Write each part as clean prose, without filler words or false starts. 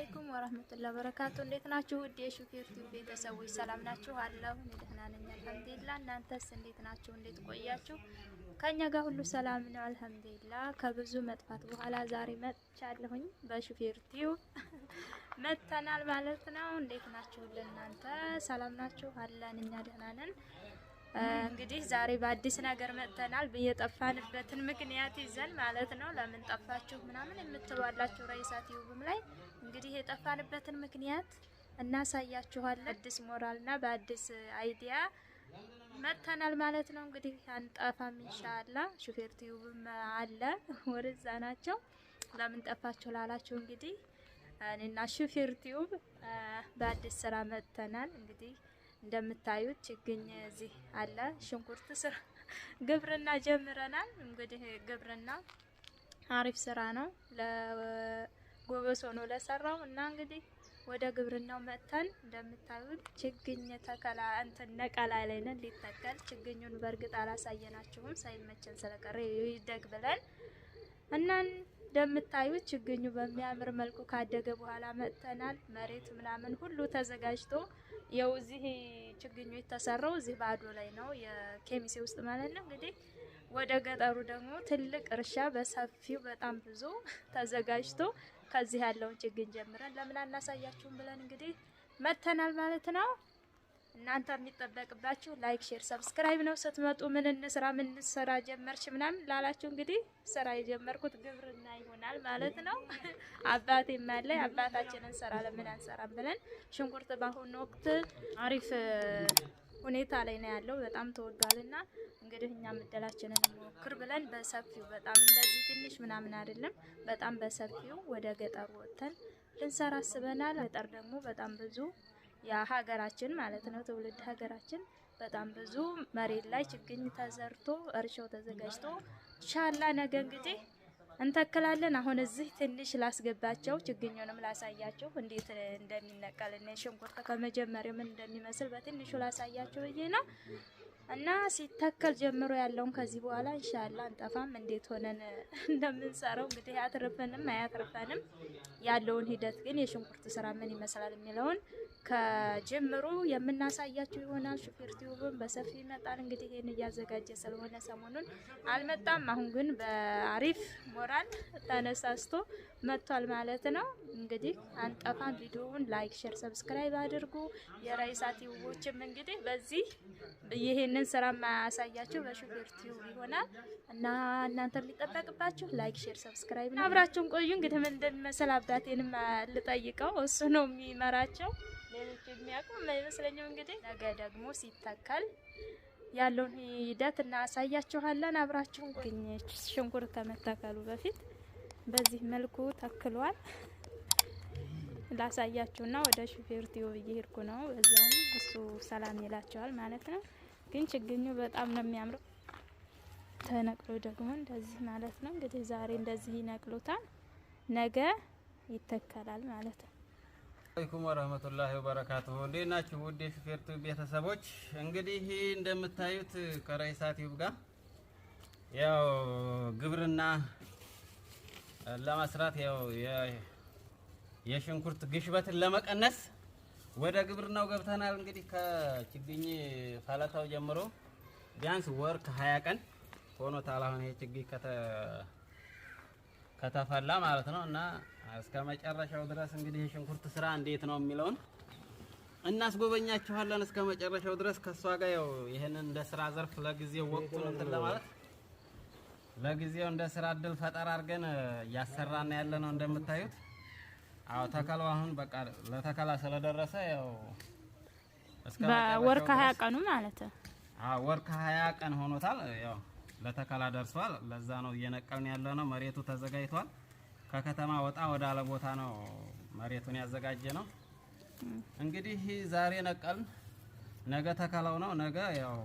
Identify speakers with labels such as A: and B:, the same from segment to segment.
A: አለይኩም ወራህመቱላሂ ወበረካቱ። እንዴት ናችሁ? ውድ የሹፌር ቲዩብ ቤተሰቦች ሰላም ናችሁ? አለሁ ደህና ነኝ አልሐምዱሊላህ። እናንተስ እንዴት ናችሁ? እንዴት ቆያችሁ? ከኛ ጋር ሁሉ ሰላም ነው አልሐምዱሊላህ። ከብዙ መጥፋት በኋላ ዛሬ መጥቻለሁኝ። በሹፌር ቲዩብ መጥተናል ማለት ነው። እንዴት ናችሁ? ለእናንተ ሰላም ናችሁ? አለን እኛ ደህና ነን። እንግዲህ ዛሬ በአዲስ ነገር መጥተናል። የጠፋንበትን ምክንያት ይዘን ማለት ነው። ለምን ጠፋችሁ ምናምን የምትሏላችሁ ራይሳ ቲዩብም ላይ እንግዲህ የጠፋንበትን ምክንያት እናሳያችኋለን። አዲስ ሞራልና በአዲስ አይዲያ መጥተናል ማለት ነው። እንግዲህ አንጠፋም ኢንሻአላህ። ሹፌር ቲዩብም አለ ወደዛ ናቸው። ለምን ጠፋችሁ ላላችሁ እንግዲህ እኔና ሹፌር ቲዩብ በአዲስ ስራ መጥተናል። እንግዲህ እንደምታዩት ችግኝ እዚህ አለ። ሽንኩርት ስራ ግብርና ጀምረናል። እንግዲህ ግብርና አሪፍ ስራ ነው ለጎበዝ ሆኖ ለሰራው እና እንግዲህ ወደ ግብርናው መጥተን እንደምታዩት ችግኝ ተከላ እንትን ነቀላ ላይ ነን። ሊተከል ችግኙን በእርግጥ አላሳየናችሁም ሳይመቸን ስለቀረ ይደግ ብለን እና እንደምታዩት ችግኙ በሚያምር መልኩ ካደገ በኋላ መጥተናል። መሬት ምናምን ሁሉ ተዘጋጅቶ ያው እዚህ ችግኙ የተሰራው እዚህ ባዶ ላይ ነው የኬሚሴ ውስጥ ማለት ነው። እንግዲህ ወደ ገጠሩ ደግሞ ትልቅ እርሻ በሰፊው በጣም ብዙ ተዘጋጅቶ ከዚህ ያለውን ችግኝ ጀምረን ለምን አናሳያችሁም ብለን እንግዲህ መጥተናል ማለት ነው። እናንተ የሚጠበቅባችሁ ላይክ፣ ሼር፣ ሰብስክራይብ ነው። ስትመጡ ምን እንስራ ምን እንሰራ ጀመርሽ ምናምን ላላችሁ እንግዲህ ስራ የጀመርኩት ግብርና ይሆናል ማለት ነው። አባቴም አለ አባታችንን ስራ ለምን አንሰራም ብለን ሽንኩርት በአሁኑ ወቅት አሪፍ ሁኔታ ላይ ነው ያለው። በጣም ተወዷልና እንግዲህ እኛ ምደላችንን እንሞክር ብለን በሰፊው በጣም እንደዚህ ትንሽ ምናምን አይደለም በጣም በሰፊው ወደ ገጠር ወጥተን ልንሰራ አስበናል። ገጠር ደግሞ በጣም ብዙ የሀገራችን ማለት ነው ትውልድ ሀገራችን በጣም ብዙ መሬት ላይ ችግኝ ተዘርቶ እርሻው ተዘጋጅቶ ኢንሻአላህ ነገ እንግዲህ እንተክላለን። አሁን እዚህ ትንሽ ላስገባቸው ችግኙንም ላሳያችሁ እንዴት እንደሚነቀልና ሽንኩርት ከመጀመሪያው ምን እንደሚመስል በትንሹ ላሳያችሁ ብዬ ነው። እና ሲተከል ጀምሮ ያለውን ከዚህ በኋላ ኢንሻአላህ አንጠፋም። እንዴት ሆነን እንደምንሰራው እንግዲህ ያትርፈንም አያትርፈንም ያለውን ሂደት ግን የሽንኩርት ስራ ምን ይመስላል የሚለውን ከጀምሩ የምናሳያችሁ ይሆናል። ሹፌር ቲዩብም በሰፊ ይመጣል። እንግዲህ ይሄን እያዘጋጀ ስለሆነ ሰሞኑን አልመጣም። አሁን ግን በአሪፍ ሞራል ተነሳስቶ መጥቷል ማለት ነው። እንግዲህ አንጠፋም። ቪዲዮውን ላይክ፣ ሼር፣ ሰብስክራይብ አድርጉ። የራይሳ ቲዩቦችም እንግዲህ በዚህ ይሄንን ስራ ማያሳያችሁ በሹፌር ቲዩብ ይሆናል እና እናንተ የሚጠበቅባችሁ ላይክ፣ ሼር፣ ሰብስክራይብ ነው። አብራችሁን ቆዩ። እንግዲህ ምን እንደሚመስል አባቴንም ልጠይቀው እሱ ነው የሚመራቸው። ሌሎች የሚያውቁ አይመስለኝም። እንግዲህ ነገ ደግሞ ሲተከል ያለውን ሂደት እናሳያችኋለን። አብራችሁን ቆዩ። ሽንኩርት ከመተከሉ በፊት በዚህ መልኩ ተክሏል። ላሳያችሁና ወደ ሹፌር ቲዩብ እየሄድኩ ነው። እዛውም እሱ ሰላም ይላቸዋል ማለት ነው። ግን ችግኙ በጣም ነው የሚያምረው። ተነቅሎ ደግሞ እንደዚህ ማለት ነው። እንግዲህ ዛሬ እንደዚህ ይነቅሉታል፣ ነገ ይተከላል ማለት ነው።
B: አለይኩም ወራህመቱላሂ ወበረካቱሁ። እንዴት ናችሁ ውድ የሹፌር ቲዩብ ቤተሰቦች? እንግዲህ እንደምታዩት ከራይሳ ቲዩብ ጋር ያው ግብርና ለመስራት ያው የሽንኩርት ግሽበትን ለመቀነስ ወደ ግብርናው ገብተናል። እንግዲህ ከችግኝ ፈለታው ጀምሮ ቢያንስ ወር ከ20 ቀን ሆኖታል። አሁን ይሄ ችግኝ ከተፈላ ማለት ነው እና እስከ መጨረሻው ድረስ እንግዲህ የሽንኩርት ስራ እንዴት ነው የሚለውን እናስጎበኛችኋለን እስከ መጨረሻው ድረስ ከሷ ጋር ያው ይሄንን እንደ ስራ ዘርፍ ለጊዜው ወቅቱን እንትን ለማለት ለጊዜው እንደ ስራ እድል ፈጠራ አድርገን እያሰራን ያለ ነው እንደምታዩት። አዎ ተከላው አሁን በቃ ለተከላ ስለደረሰ ያው እስከ
A: ወር ከ20 ቀኑ ማለት ነው።
B: አዎ ወር ከ20 ቀን ሆኖታል። ያው ለተከላ ደርሷል። ለዛ ነው እየነቀልን ያለ ነው። መሬቱ ተዘጋጅቷል። ከከተማ ወጣ ወደ አለ ቦታ ነው መሬቱን ያዘጋጀ ነው። እንግዲህ ዛሬ ነቀልን፣ ነገ ተከላው ነው። ነገ ያው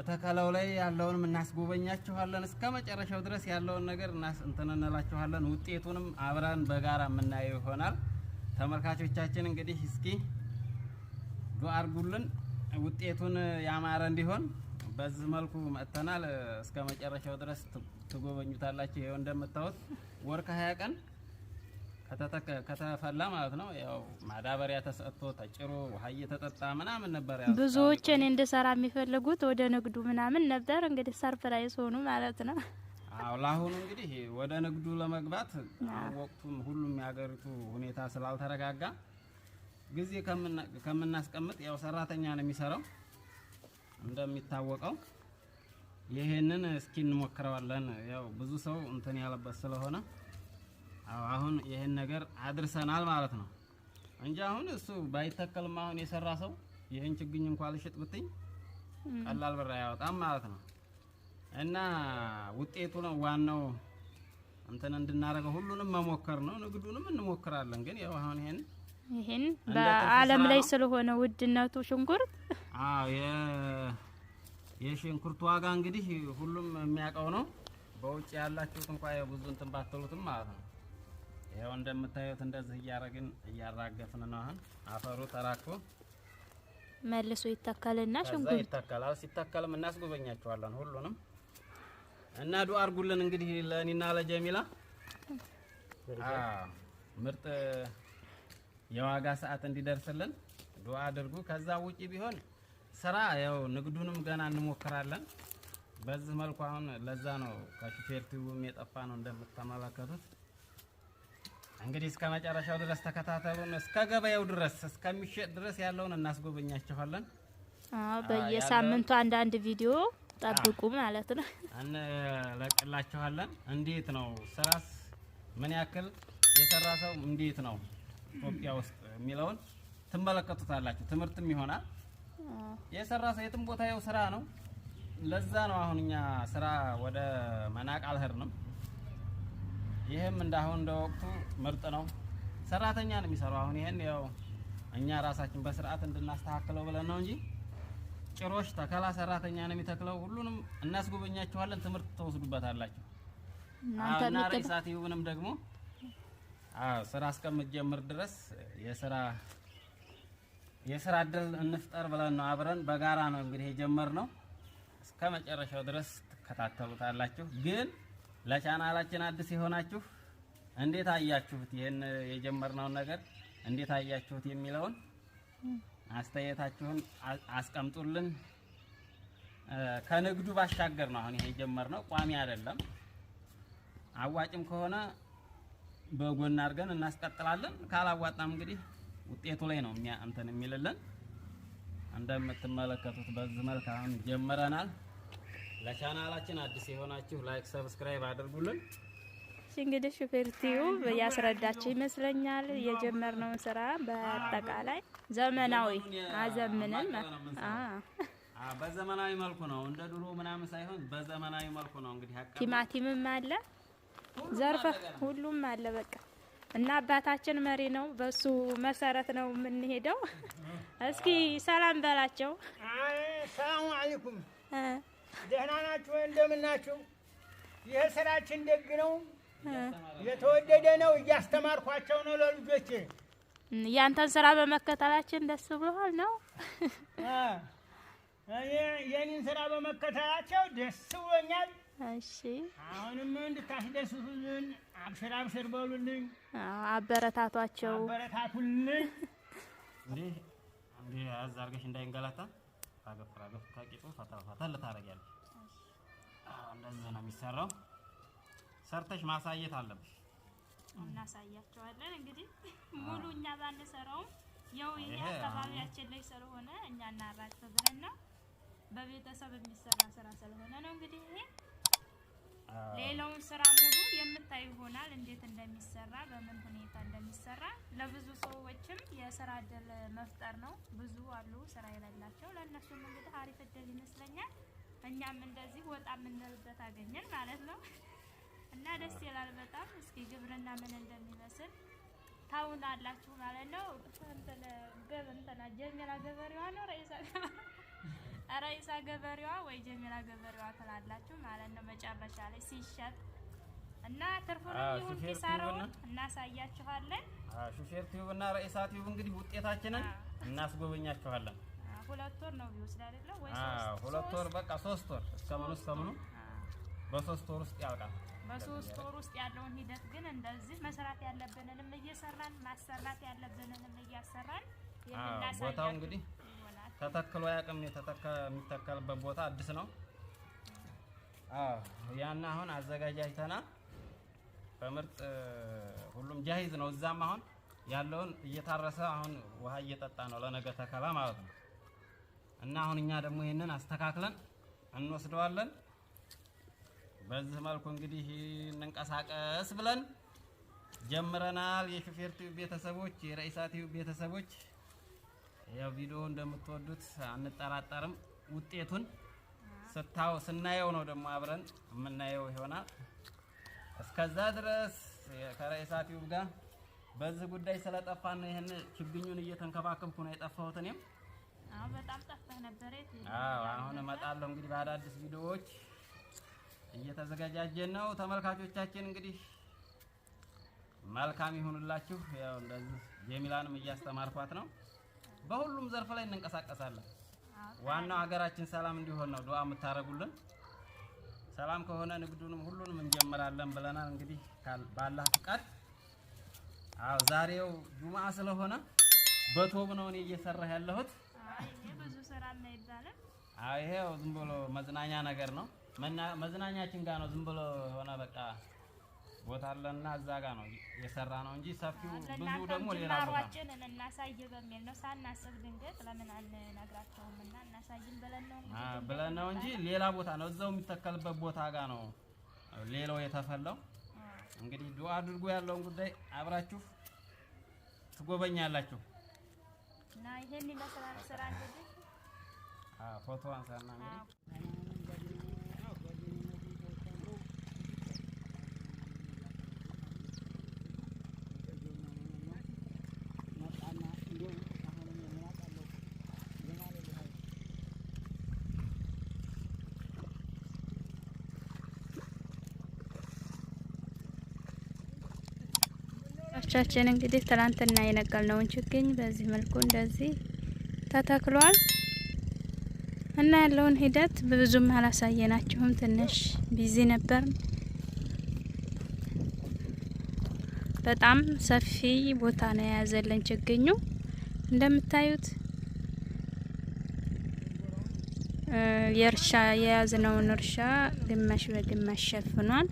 B: ተከላው ላይ ያለውን እናስጎበኛችኋለን እስከ መጨረሻው ድረስ ያለውን ነገር እንትን እንላችኋለን። ውጤቱንም አብረን በጋራ የምናየው ይሆናል። ተመልካቾቻችን እንግዲህ እስኪ ዱአ አድርጉልን ውጤቱን ያማረ እንዲሆን። በዚህ መልኩ መጥተናል። እስከ መጨረሻው ድረስ ትጎበኙታላችሁ። ይሄው እንደምታዩት ወር ከ20 ቀን ከተፈላ ማለት ነው። ያው ማዳበሪያ ተሰጥቶ ተጭሮ ውሃ እየተጠጣ ምናምን ነበር። ያው
A: ብዙዎች እኔ እንድሰራ የሚፈልጉት ወደ ንግዱ ምናምን ነበር። እንግዲህ ሰርፕራይዝ ሆኑ ማለት ነው።
B: አዎ ለአሁኑ እንግዲህ ወደ ንግዱ ለመግባት ወቅቱም ሁሉም የሀገሪቱ ሁኔታ ስላልተረጋጋ ጊዜ ከምናስቀምጥ ያው ሰራተኛ ነው የሚሰራው እንደሚታወቀው። ይሄንን እስኪ እንሞክረዋለን። ያው ብዙ ሰው እንትን ያለበት ስለሆነ አሁን ይሄን ነገር አድርሰናል ማለት ነው እንጂ አሁን እሱ ባይተከልም አሁን የሰራ ሰው ይሄን ችግኝ እንኳን ልሽጥ ብትኝ ቀላል ብር ያወጣም ማለት ነው። እና ውጤቱ ነው ዋናው እንትን እንድናረገው ሁሉንም መሞከር ነው። ንግዱንም እንሞክራለን ግን ያው አሁን ይሄን
A: በዓለም ላይ ስለሆነ ውድነቱ ሽንኩርት
B: የሽንኩርት ዋጋ እንግዲህ ሁሉም የሚያውቀው ነው። በውጭ ያላችሁት እንኳን ብዙ እንትን ባትሉትም ማለት ነው። ያው እንደምታዩት እንደዚህ እያረግን እያራገፍን ነው። አሁን አፈሩ ተራክፎ
A: መልሶ ይተከልና ሽንኩርት
B: ይተከላል። ሲተከልም እናስጎበኛቸዋለን ሁሉንም እና ዱአ አድርጉልን እንግዲህ ለእኔና ለጀሚላ ምርጥ የዋጋ ሰዓት እንዲደርስልን ዱአ አድርጉ። ከዛ ውጪ ቢሆን ስራ ያው ንግዱንም ገና እንሞክራለን። በዚህ መልኩ አሁን ለዛ ነው ከሹፌር ቲዩብም የጠፋ ነው እንደምትመለከቱት። እንግዲህ እስከ መጨረሻው ድረስ ተከታተሉን። እስከ ገበያው ድረስ እስከሚሸጥ ድረስ ያለውን እናስጎበኛችኋለን።
A: በየሳምንቱ አንዳንድ ቪዲዮ ጠብቁ ማለት ነው።
B: እንለቅላችኋለን። እንዴት ነው ስራስ ምን ያክል የሰራ ሰው እንዴት ነው ኢትዮጵያ ውስጥ የሚለውን ትመለከቱታላችሁ። ትምህርትም ይሆናል። የሰራ ሰው የትም ቦታ ያው ስራ ነው። ለዛ ነው አሁን እኛ ስራ ወደ መናቅ አልሄድንም። ይሄም እንዳሁን እንደወቅቱ ምርጥ ነው። ሰራተኛ ነው የሚሰራው። አሁን ይሄን ያው እኛ ራሳችን በስርዓት እንድናስተካክለው ብለን ነው እንጂ ጭሮሽ ተከላ ሰራተኛ ነው የሚተክለው። ሁሉንም እናስጎበኛችኋለን። ትምህርት ተወስዱበታላችሁ። እና ሬሳቲውንም ደግሞ ስራ እስከምትጀምር ድረስ የስራ እድል እንፍጠር ብለን ነው አብረን በጋራ ነው እንግዲህ የጀመርነው። እስከ መጨረሻው ድረስ ተከታተሉታላችሁ። ግን ለቻናላችን አዲስ የሆናችሁ እንዴት አያችሁት ይሄን የጀመርነውን ነገር እንዴት አያችሁት የሚለውን አስተያየታችሁን አስቀምጡልን። ከንግዱ ባሻገር ነው አሁን ይሄ የጀመርነው፣ ቋሚ አይደለም። አዋጭም ከሆነ በጎን አድርገን እናስቀጥላለን። ካላዋጣም እንግዲህ ውጤቱ ላይ ነው እንትን የሚልልን። እንደምትመለከቱት በዚህ መልክ አሁን ጀምረናል። ለቻናላችን አዲስ የሆናችሁ ላይክ፣ ሰብስክራይብ አድርጉልን።
A: እንግዲህ ሹፌር ቲዩብ ያስረዳችሁ ይመስለኛል የጀመርነውን ስራ በአጠቃላይ ዘመናዊ አዘምነን
B: በዘመናዊ መልኩ ነው እንደ ድሮ ምናምን ሳይሆን በዘመናዊ መልኩ ነው እንግዲህ
A: ቲማቲምም አለ ዘርፈ ሁሉም አለ በቃ። እና አባታችን መሪ ነው፣ በሱ መሰረት ነው የምንሄደው። እስኪ ሰላም በላቸው።
C: ሰላም አለይኩም። ደህና ናችሁ? እንደምን ናችሁ? ይሄ ስራችን ደግ ነው፣ የተወደደ ነው። እያስተማርኳቸው ነው ለልጆቼ።
A: ያንተን ስራ በመከተላችን ደስ ብሎሃል ነው?
C: የኔን ስራ በመከተላቸው ደስ ብሎኛል።
A: እሺ
C: አሁንም እንድታስደስቱልን አብሽር አብሽር በሉልኝ።
A: አበረታቷቸው፣
C: አበረታቱልኝ።
B: እንዴ አዛርገሽ እንዳይንገላታ ታገፍራለህ። ታቂጡ ፈታ ልታረጋለሽ። እንደዚህ ነው የሚሰራው። ሰርተሽ ማሳየት አለብሽ።
A: እናሳያቸዋለን። እንግዲህ ሙሉ እኛ ባንሰራውም ያው የኛ አካባቢያችን ላይ ስለሆነ እኛ እናራጭ ብለና በቤተሰብ የሚሰራ ስራ ስለሆነ ነው እንግዲህ ይሄ ሌላውን ስራ ሙሉ የምታዩ ይሆናል። እንዴት እንደሚሰራ በምን ሁኔታ እንደሚሰራ ለብዙ ሰዎችም የስራ እድል መፍጠር ነው። ብዙ አሉ ስራ የሌላቸው፣ ለእነሱም እንግዲህ አሪፍ እድል ይመስለኛል። እኛም እንደዚህ ወጣ የምንልበት አገኘን ማለት ነው እና ደስ ይላል በጣም። እስኪ ግብርና ምን እንደሚመስል ታውናላችሁ ማለት ነው። እንትና ጀሚላ ገበሬዋ ነው ራይሳ ገበሬዋ ወይ ጀሚላ ገበሬዋ ትላላችሁ ማለት ነው። መጨረሻ ላይ ሲሸጥ እና ትርፉንም ይሁን ኪሳራውን እናሳያችኋለን።
B: ሹፌር ቲዩብ እና ራይሳ ቲዩብ እንግዲህ ውጤታችንን እናስጎበኛችኋለን።
A: 2 ወር ነው ቢወስድ አይደለ ወይ?
B: 2 ወር በቃ 3 ወር እስከምኑ በ3 ወር ውስጥ ያልቃል።
A: በሶስት ወር ውስጥ ያለውን ሂደት ግን እንደዚህ መስራት ያለብንንም እየሰራን ማሰራት ያለብንንም እያሰራን የምናሳያችሁ
B: ቦታው እንግዲህ ተተክሎ ያቅም የሚተከልበት ቦታ አዲስ ነው። ያን አሁን አዘጋጃጅተና በምርጥ ሁሉም ጃሂዝ ነው። እዛም አሁን ያለውን እየታረሰ አሁን ውሃ እየጠጣ ነው ለነገ ተከላ ማለት ነው። እና አሁን እኛ ደግሞ ይሄንን አስተካክለን እንወስደዋለን። በዚህ መልኩ እንግዲህ እንንቀሳቀስ ብለን ጀምረናል። የሹፌር ቲዩብ ቤተሰቦች፣ የረኢሳ ቲዩብ ቤተሰቦች ያው ቪዲዮ እንደምትወዱት አንጠራጠርም። ውጤቱን ስናየው ነው ደግሞ አብረን የምናየው ይሆናል። እስከዛ ድረስ ከረኢሳ ቲዩብ ጋር በዚህ ጉዳይ ስለጠፋን ነው ይሄን ችግኙን እየተንከባከብኩ ነው የጠፋሁት እኔም።
A: በጣም ጠፍተህ ነበር።
B: አሁን እመጣለሁ እንግዲህ በአዳዲስ ቪዲዮዎች እየተዘጋጃጀን ነው። ተመልካቾቻችን እንግዲህ መልካም ይሁንላችሁ። ያው እንደዚህ ጀሚላንም እያስተማርኳት ነው። በሁሉም ዘርፍ ላይ እንንቀሳቀሳለን። ዋናው ሀገራችን ሰላም እንዲሆን ነው ዱአ የምታረጉልን። ሰላም ከሆነ ንግዱንም ሁሉንም እንጀምራለን ብለናል። እንግዲህ ባላህ ፍቃድ ዛሬው ጁምዓ ስለሆነ በቶብ ነው እኔ እየሰራህ ያለሁት።
A: ብዙ ስራ ነው ይባላል።
B: ይሄው ዝም ብሎ መዝናኛ ነገር ነው። መዝናኛችን ጋር ነው ዝም ብሎ ሆነ በቃ ቦታ አለና እዛ ጋር ነው የሰራ ነው እንጂ ሰፊው ብዙ ደግሞ ሌላ ቦታ
A: ነው እናሳይ በሚል ነው። ሳናስብ ድንገት ለምን አንነግራቸውምና እናሳይን ብለን ነው እንጂ ሌላ ቦታ ነው እዛው የሚተከልበት ቦታ ጋር ነው ሌላው የተፈለው። እንግዲህ ዱአ አድርጉ። ያለውን ጉዳይ አብራችሁ ትጎበኛላችሁ እና ይሄን ይመስላል ስራ እንግዲህ
B: ፎቶ አንሳና እንግዲህ
A: ቻችን እንግዲህ ትላንትና የነቀልነውን ችግኝ በዚህ መልኩ እንደዚህ ተተክሏል እና ያለውን ሂደት ብዙም አላሳየናችሁም። ትንሽ ቢዚ ነበር። በጣም ሰፊ ቦታ ነው የያዘልን ችግኙ። እንደምታዩት የእርሻ የያዝነውን እርሻ ግማሽ በግማሽ ሸፍኗል።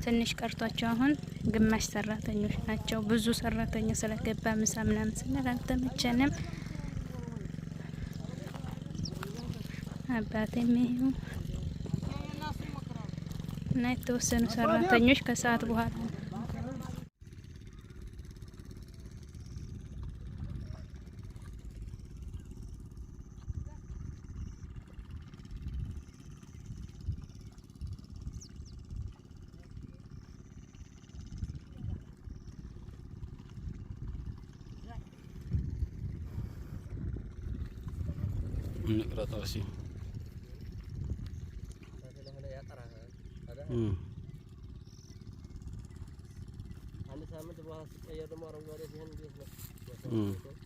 A: ትንሽ ቀርቷቸው አሁን ግማሽ ሰራተኞች ናቸው። ብዙ ሰራተኛ ስለገባ ምሳ ምናምን ስንል አልተመቸንም። አባቴም ይሄው እና የተወሰኑ ሰራተኞች ከሰዓት በኋላ
B: እንቅረጣው እሺ።
D: አንድ ሳምንት በኋላ ሲቀየር ደግሞ አረንጓዴ ሲሆን እንዴት ነው?